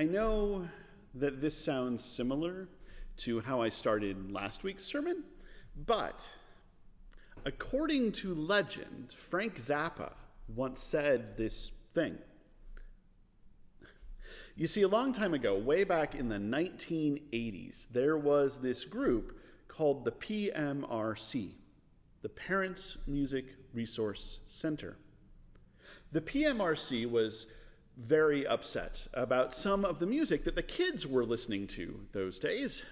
I know that this sounds similar to how I started last week's sermon, but according to legend, Frank Zappa once said this thing. You see, a long time ago, way back in the 1980s, there was this group called the PMRC, the Parents Music Resource Center. The PMRC was very upset about some of the music that the kids were listening to those days,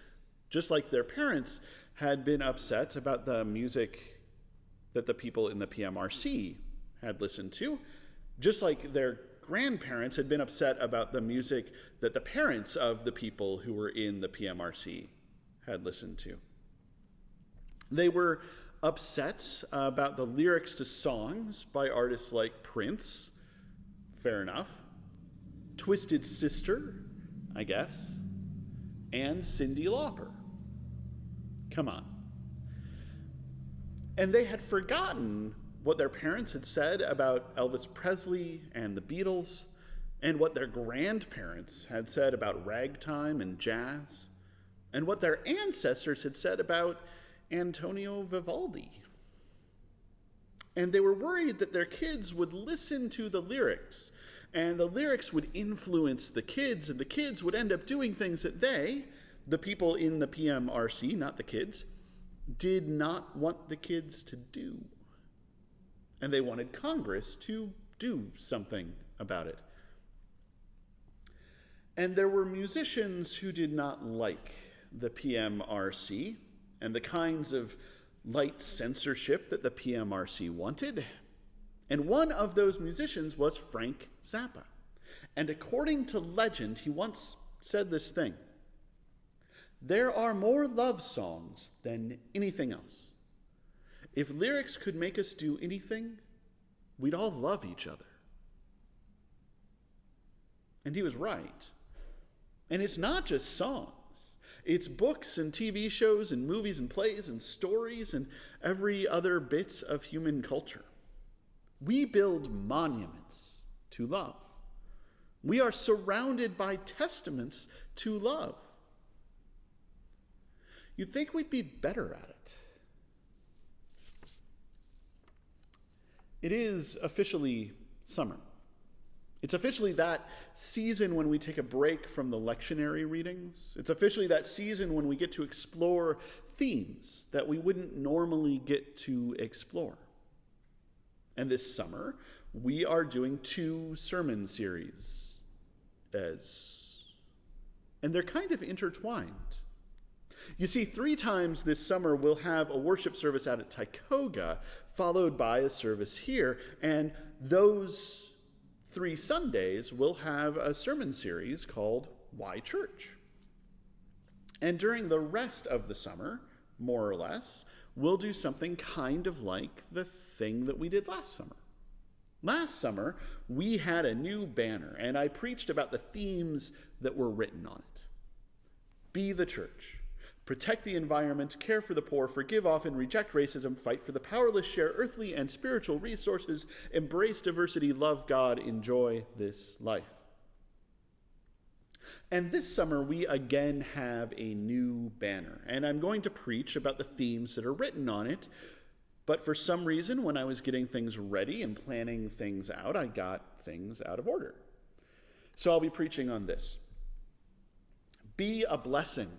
just like their parents had been upset about the music that the people in the PMRC had listened to, just like their grandparents had been upset about the music that the parents of the people who were in the PMRC had listened to. They were upset about the lyrics to songs by artists like Prince, fair enough, Twisted Sister, I guess, and Cyndi Lauper. Come on. And they had forgotten what their parents had said about Elvis Presley and the Beatles, and what their grandparents had said about ragtime and jazz, and what their ancestors had said about Antonio Vivaldi. And they were worried that their kids would listen to the lyrics, and the lyrics would influence the kids, and the kids would end up doing things that they, the people in the PMRC, not the kids, did not want the kids to do. And they wanted Congress to do something about it. And there were musicians who did not like the PMRC and the kinds of light censorship that the PMRC wanted. And one of those musicians was Frank Zappa. And according to legend, he once said this thing: "There are more love songs than anything else. If lyrics could make us do anything, we'd all love each other." And he was right. And it's not just songs. It's books and TV shows and movies and plays and stories and every other bit of human culture. We build monuments to love. We are surrounded by testaments to love. You'd think we'd be better at it. It is officially summer. It's officially that season when we take a break from the lectionary readings. It's officially that season when we get to explore themes that we wouldn't normally get to explore. And this summer, we are doing 2 sermon series, and they're kind of intertwined. You see, 3 times this summer we'll have a worship service out at Tioga, followed by a service here, and those 3 Sundays we'll have a sermon series called Why Church. And during the rest of the summer, more or less, we'll do something kind of like the thing that we did last summer. Last summer, we had a new banner, and I preached about the themes that were written on it. Be the church. Protect the environment, care for the poor, forgive often, reject racism, fight for the powerless, share earthly and spiritual resources, embrace diversity, love God, enjoy this life. And this summer, we again have a new banner, and I'm going to preach about the themes that are written on it. But for some reason, when I was getting things ready and planning things out, I got things out of order. So I'll be preaching on this. Be a blessing.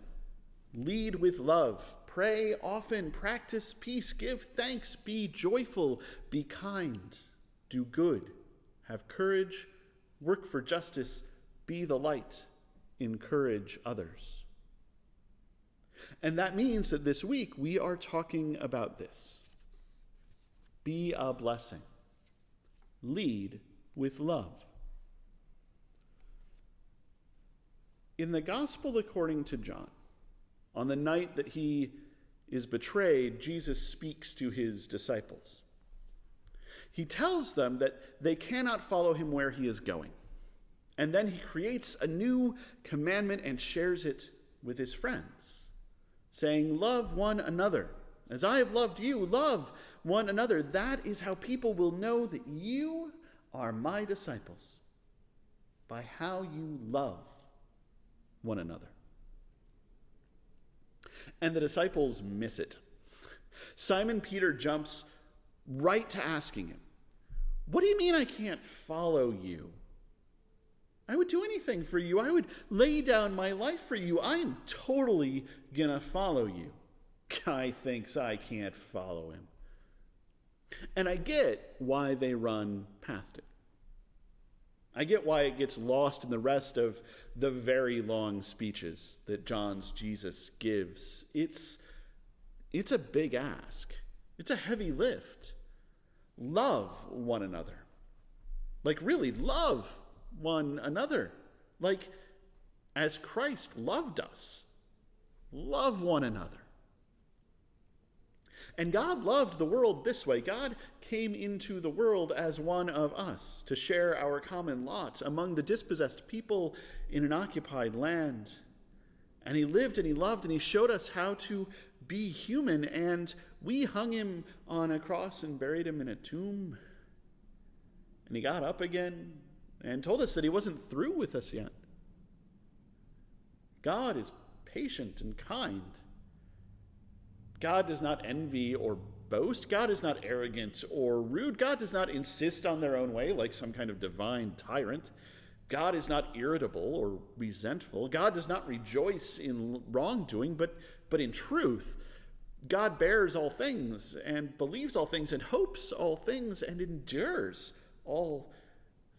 Lead with love. Pray often. Practice peace. Give thanks. Be joyful. Be kind. Do good. Have courage. Work for justice. Be the light. Encourage others. And that means that this week we are talking about this. Be a blessing. Lead with love. In the Gospel according to John, on the night that he is betrayed, Jesus speaks to his disciples. He tells them that they cannot follow him where he is going. And then he creates a new commandment and shares it with his friends, saying, "Love one another. As I have loved you, love one another. That is how people will know that you are my disciples, by how you love one another. And the disciples miss it. Simon Peter jumps right to asking him, "What do you mean I can't follow you? I would do anything for you. I would lay down my life for you. I am totally gonna follow you." Guy thinks I can't follow him. And I get why they run past it. I get why it gets lost in the rest of the very long speeches that John's Jesus gives. It's a big ask. It's a heavy lift. Love one another. Like, really, love one another. Like, as Christ loved us. Love one another. And God loved the world this way. God came into the world as one of us to share our common lot among the dispossessed people in an occupied land. And he lived and he loved and he showed us how to be human. And we hung him on a cross and buried him in a tomb. And he got up again and told us that he wasn't through with us yet. God is patient and kind. God does not envy or boast. God is not arrogant or rude. God does not insist on their own way like some kind of divine tyrant. God is not irritable or resentful. God does not rejoice in wrongdoing, but in truth. God bears all things and believes all things and hopes all things and endures all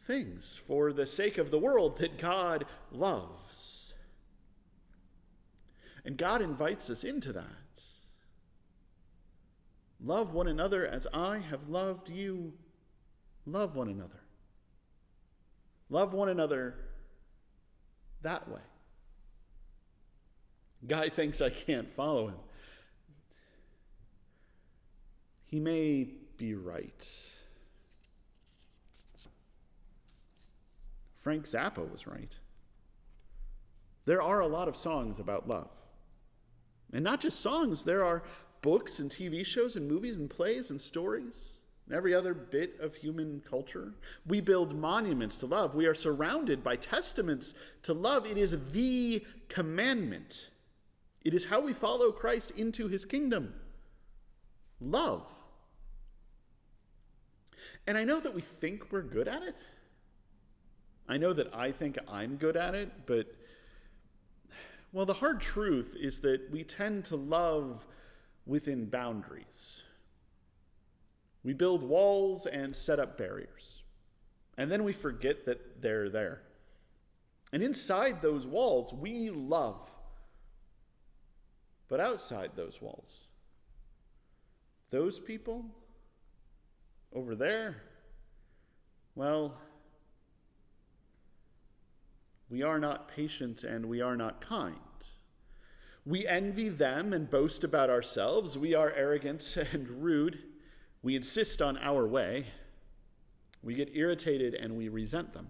things for the sake of the world that God loves. And God invites us into that. Love one another as I have loved you. Love one another. Love one another that way. Guy thinks I can't follow him. He may be right. Frank Zappa was right. There are a lot of songs about love. And not just songs, there are books and TV shows and movies and plays and stories and every other bit of human culture. We build monuments to love. We are surrounded by testaments to love. It is the commandment. It is how we follow Christ into his kingdom. Love. And I know that we think we're good at it. I know that I think I'm good at it, but, well, the hard truth is that we tend to love within boundaries. We build walls and set up barriers. And then we forget that they're there. And inside those walls, we love. But outside those walls, those people over there, well, we are not patient and we are not kind. We envy them and boast about ourselves. We are arrogant and rude. We insist on our way. We get irritated and we resent them.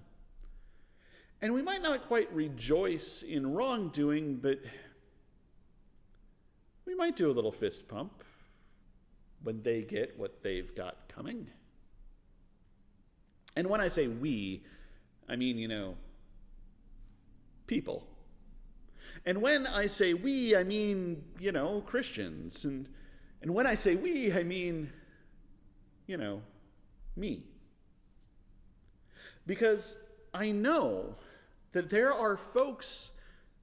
And we might not quite rejoice in wrongdoing, but we might do a little fist pump when they get what they've got coming. And when I say we, I mean, people. And when I say we, I mean, Christians. And when I say we, I mean, me. Because I know that there are folks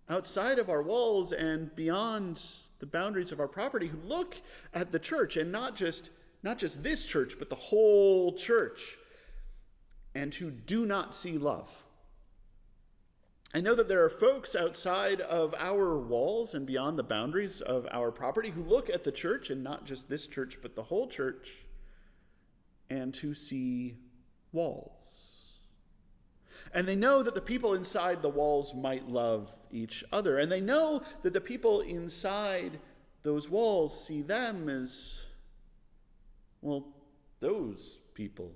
outside of our walls and beyond the boundaries of our property who look at the church, and not just this church, but the whole church, and who do not see love. I know that there are folks outside of our walls and beyond the boundaries of our property who look at the church, and not just this church, but the whole church, and who see walls. And they know that the people inside the walls might love each other. And they know that the people inside those walls see them as, well, those people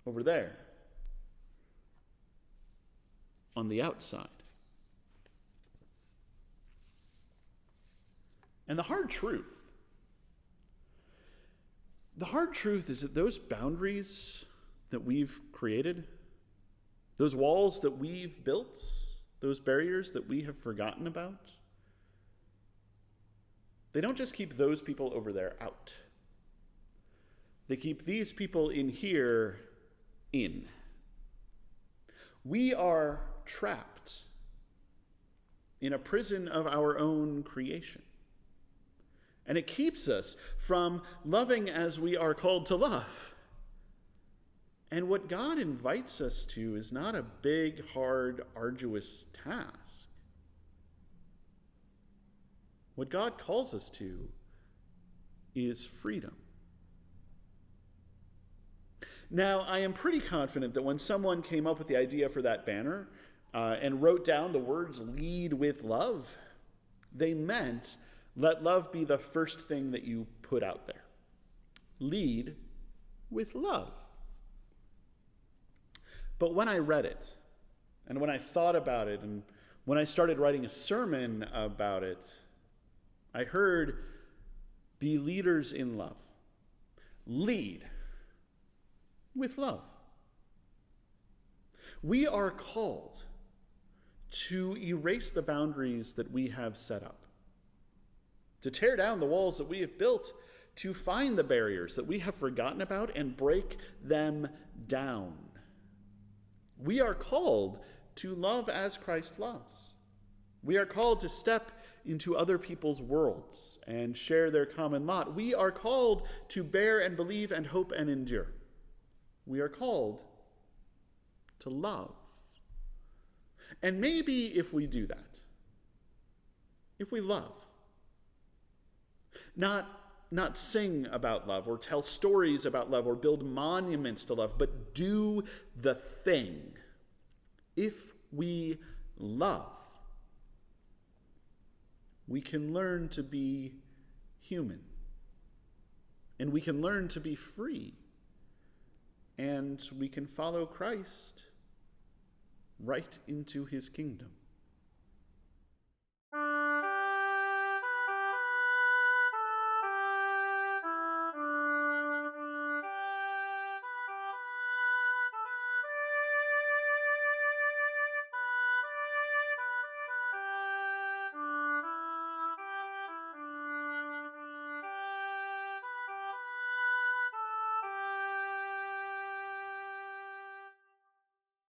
over there on the outside. And the hard truth is that those boundaries that we've created, those walls that we've built, those barriers that we have forgotten about, they don't just keep those people over there out. They keep these people in here in. We are trapped in a prison of our own creation. And it keeps us from loving as we are called to love. And what God invites us to is not a big, hard, arduous task. What God calls us to is freedom. Now, I am pretty confident that when someone came up with the idea for that banner and wrote down the words "lead with love," they meant let love be the first thing that you put out there. Lead with love. But when I read it, and when I thought about it, and when I started writing a sermon about it, I heard, be leaders in love. Lead with love. We are called to erase the boundaries that we have set up, to tear down the walls that we have built, to find the barriers that we have forgotten about and break them down. We are called to love as Christ loves. We are called to step into other people's worlds and share their common lot. We are called to bear and believe and hope and endure. We are called to love. And maybe if we do that, if we love, not sing about love or tell stories about love or build monuments to love, but do the thing. If we love, we can learn to be human. And we can learn to be free. And we can follow Christ right into his kingdom.